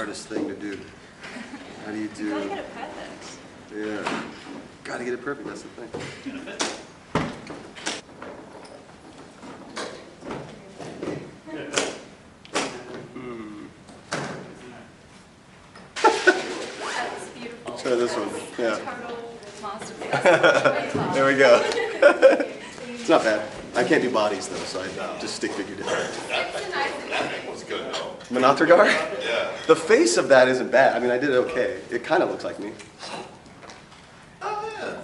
hardest thing to do. How do you do? You gotta get it perfect. Yeah. Gotta get it perfect, that's the thing. That's beautiful. Try this one. Yeah. Total masterpiece. There we go. It's not bad. I can't do bodies though, so I just stick figure different. That was good though. Manatragar? Yeah. The face of that isn't bad. I mean, I did okay. It kind of looks like me. Oh yeah.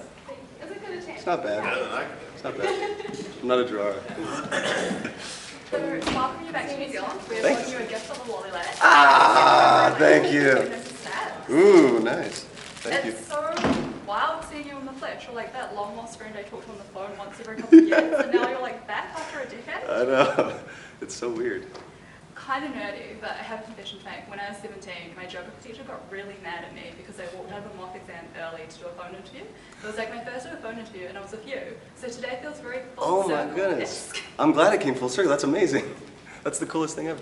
It's a good attempt. It's not bad. Better than I could. It's not bad. I'm not a drawer. So, welcome you back to New Zealand. We're Thanks. bringing you a gift of a lolly lad. Ah, thank you. This is sad. Ooh, nice. Thank you. It's so wild seeing you in the flesh. You're like that long lost friend I talked to on the phone once every couple of years, and now you're like back after a decade. I know. It's so weird. Kind of nerdy, but I have a confession to make. When I was 17, my geography teacher got really mad at me because I walked out of a mock exam early to do a phone interview. It was like my first ever phone interview, and I was with you. So today feels very full Oh my circle. goodness. I'm glad it came full circle. That's amazing. That's the coolest thing ever.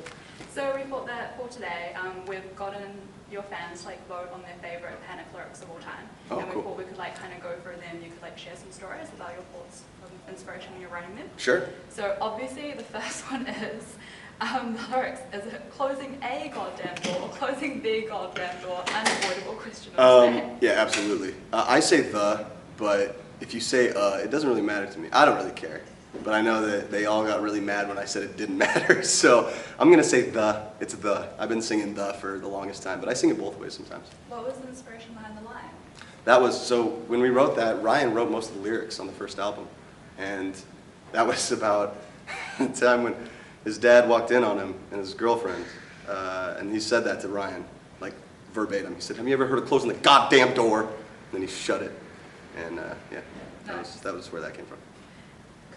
So we thought that for today, we've gotten your fans to like vote on their favorite Panic lyrics of all time. Oh, and we cool. thought we could like kind of go through them. You could like share some stories about your thoughts of inspiration when you're writing them. Sure. So obviously the first one is the lyrics, is it closing a goddamn door or closing the goddamn door? Unavoidable question of the day. Yeah, absolutely. I say the, but if you say it doesn't really matter to me. I don't really care. But I know that they all got really mad when I said it didn't matter. So I'm going to say the. It's the. I've been singing the for the longest time, but I sing it both ways sometimes. What was the inspiration behind the line? That was, so when we wrote that, Ryan wrote most of the lyrics on the first album. And that was about the time when his dad walked in on him and his girlfriend. And he said that to Ryan, like verbatim. He said, "Have you ever heard of closing the goddamn door?" And then he shut it. And yeah, that was where that came from.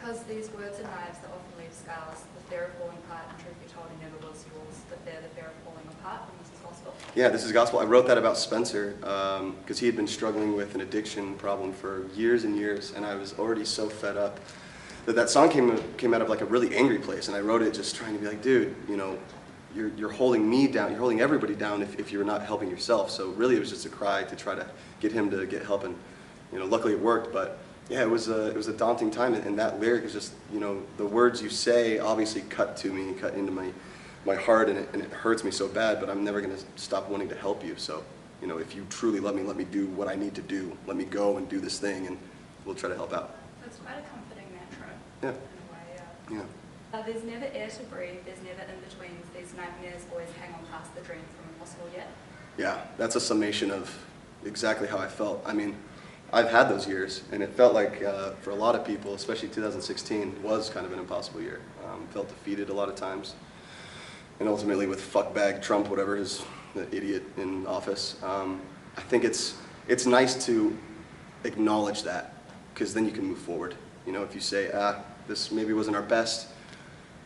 Because these words are knives that often leave scars. The fear of falling apart, and truth be told, it never was yours. The fear of falling apart, and this is gospel. Yeah, this is gospel. I wrote that about Spencer because he had been struggling with an addiction problem for years and years, and I was already so fed up that song came out of like a really angry place, and I wrote it just trying to be like, dude, you know, you're holding me down, you're holding everybody down if you're not helping yourself. So really, it was just a cry to try to get him to get help, and you know, luckily it worked, but. Yeah, it was a daunting time, and that lyric is just, you know, the words you say obviously cut to me, cut into my heart, and it hurts me so bad, but I'm never going to stop wanting to help you. So, you know, if you truly love me, let me do what I need to do. Let me go and do this thing, and we'll try to help out. It's quite a comforting mantra. Yeah. In a way, Yeah. There's never air to breathe, there's never in-betweens, these nightmares always hang on past the dream from impossible yet. Yeah, that's a summation of exactly how I felt. I mean, I've had those years, and it felt like for a lot of people, especially 2016, was kind of an impossible year. Felt defeated a lot of times, and ultimately with fuckbag Trump, whatever his the idiot in office. I think it's nice to acknowledge that, because then you can move forward. You know, if you say, this maybe wasn't our best,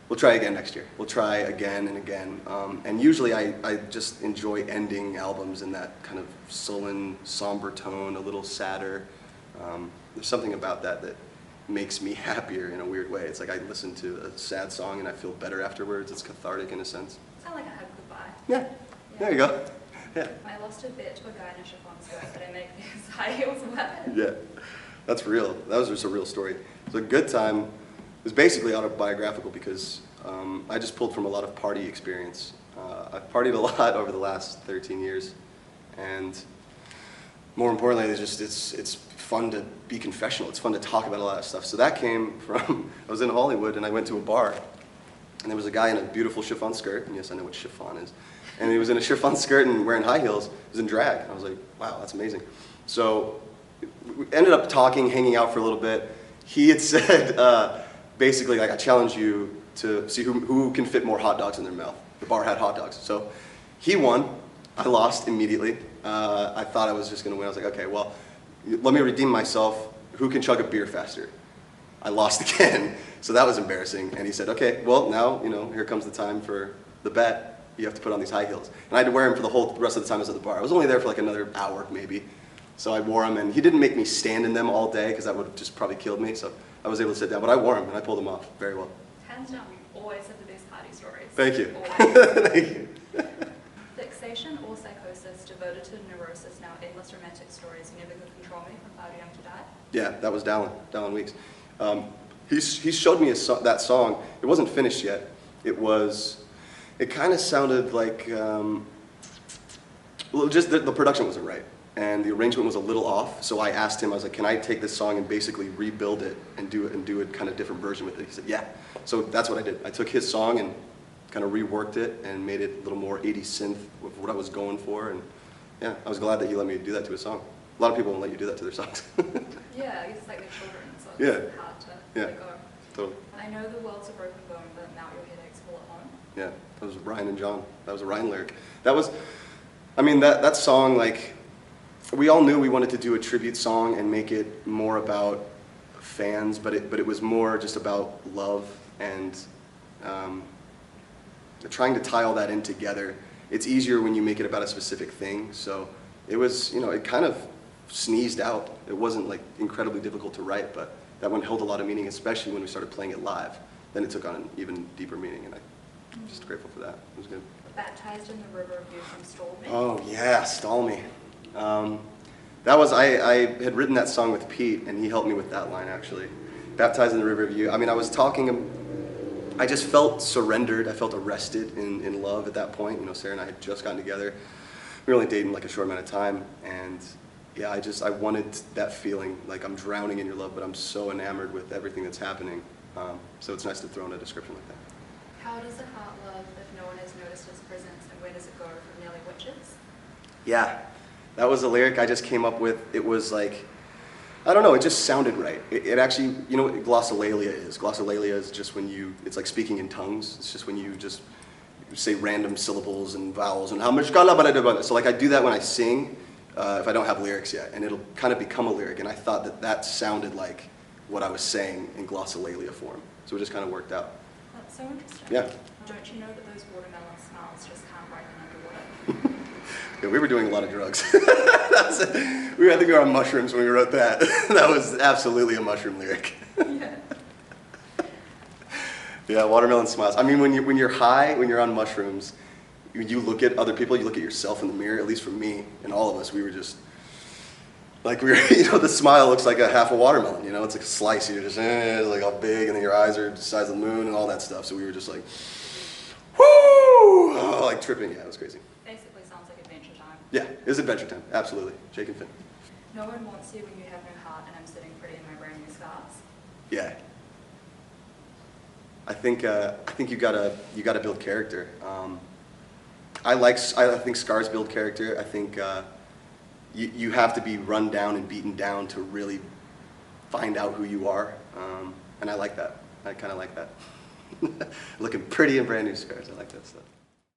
we'll try again next year. We'll try again and again. And usually I just enjoy ending albums in that kind of sullen, somber tone, a little sadder. There's something about that makes me happier in a weird way. It's like I listen to a sad song and I feel better afterwards. It's cathartic in a sense. Sound like a hug goodbye. Yeah, there you go. Yeah. I lost a bet to a guy in a chiffon skirt, but I make these high heels weapon. Yeah, that's real. That was just a real story. It was a good time. It was basically autobiographical because I just pulled from a lot of party experience. I've partied a lot over the last 13 years, and more importantly, it's fun to be confessional. It's fun to talk about a lot of stuff. So that came from, I was in Hollywood and I went to a bar, and there was a guy in a beautiful chiffon skirt, and yes, I know what chiffon is, and he was in a chiffon skirt and wearing high heels. He was in drag, and I was like, wow, that's amazing. So we ended up talking, hanging out for a little bit. He had said, basically, like, I challenge you to see who can fit more hot dogs in their mouth. The bar had hot dogs. So he won. I lost immediately. I thought I was just going to win. I was like, okay, well, let me redeem myself. Who can chug a beer faster? I lost again. So that was embarrassing. And he said, okay, well, now, you know, here comes the time for the bet. You have to put on these high heels. And I had to wear them for the rest of the time I was at the bar. I was only there for like another hour, maybe. So I wore them, and he didn't make me stand in them all day because that would have just probably killed me. So I was able to sit down, but I wore them and I pulled them off very well. Hands down, you always have the best party stories. Thank you. Always. Thank you. Like, say Deprivation or psychosis, devoted to neurosis, now endless romantic stories, you never could control me, from far too young to die. Yeah, that was Dallin Weeks. He showed me that song. It wasn't finished yet. It kind of sounded like, well, just the production wasn't right. And the arrangement was a little off, so I asked him, I was like, can I take this song and basically rebuild it and do a kind of different version with it? He said, yeah. So that's what I did. I took his song and kind of reworked it and made it a little more 80s synth with what I was going for. And yeah, I was glad that he let me do that to his song. A lot of people won't let you do that to their songs. Yeah, I guess it's like their children, so it's Yeah. hard to Yeah. let go. Totally. I know the world's a broken bone, but melt your headaches full at home. Yeah, that was Ryan and John. That was a Ryan lyric. That was, I mean, that song, like, we all knew we wanted to do a tribute song and make it more about fans, but it was more just about love and trying to tie all that in together. It's easier when you make it about a specific thing, so it was, you know, it kind of sneezed out. It wasn't like incredibly difficult to write, but that one held a lot of meaning, especially when we started playing it live. Then it took on an even deeper meaning, and I'm just grateful for that. It was good. Baptized in the River of You from Stall Me. Oh yeah, Stall Me. That was, I had written that song with Pete, and he helped me with that line actually. Baptized in the River of You. I mean, I just felt surrendered. I felt arrested in love at that point. You know, Sarah and I had just gotten together. We were only dating like a short amount of time, and yeah, I wanted that feeling, like I'm drowning in your love, but I'm so enamored with everything that's happening. So it's nice to throw in a description like that. How does the heart love if no one has noticed its presence, and where does it go from nearly witches? Yeah, that was a lyric I just came up with. It was like, I don't know, it just sounded right. It actually, you know what glossolalia is? Glossolalia is just when it's like speaking in tongues. It's just when you just say random syllables and vowels and how much, so like I do that when I sing, if I don't have lyrics yet, and it'll kind of become a lyric, and I thought that sounded like what I was saying in glossolalia form. So it just kind of worked out. That's so interesting. Yeah. Don't you know that those watermelon smiles just can't ripen underwater? Yeah, we were doing a lot of drugs. I think we were on mushrooms when we wrote that. That was absolutely a mushroom lyric. Yeah. Yeah, watermelon smiles. I mean, when you're high, when you're on mushrooms, you look at other people, you look at yourself in the mirror, at least for me and all of us, we were just, like you know, the smile looks like a half a watermelon, you know, it's like a slice, you're just, it's like all big, and then your eyes are the size of the moon and all that stuff, so we were just like, whoo, oh, like tripping, yeah, it was crazy. Basically sounds like adventure time. Yeah, it was adventure time, absolutely, Jake and Finn. No one wants you when you have no heart, and I'm sitting pretty in my brand new scars. Yeah. I think you gotta build character. I think scars build character. I think you have to be run down and beaten down to really find out who you are, and I like that. I kind of like that. Looking pretty in brand new scars. I like that stuff.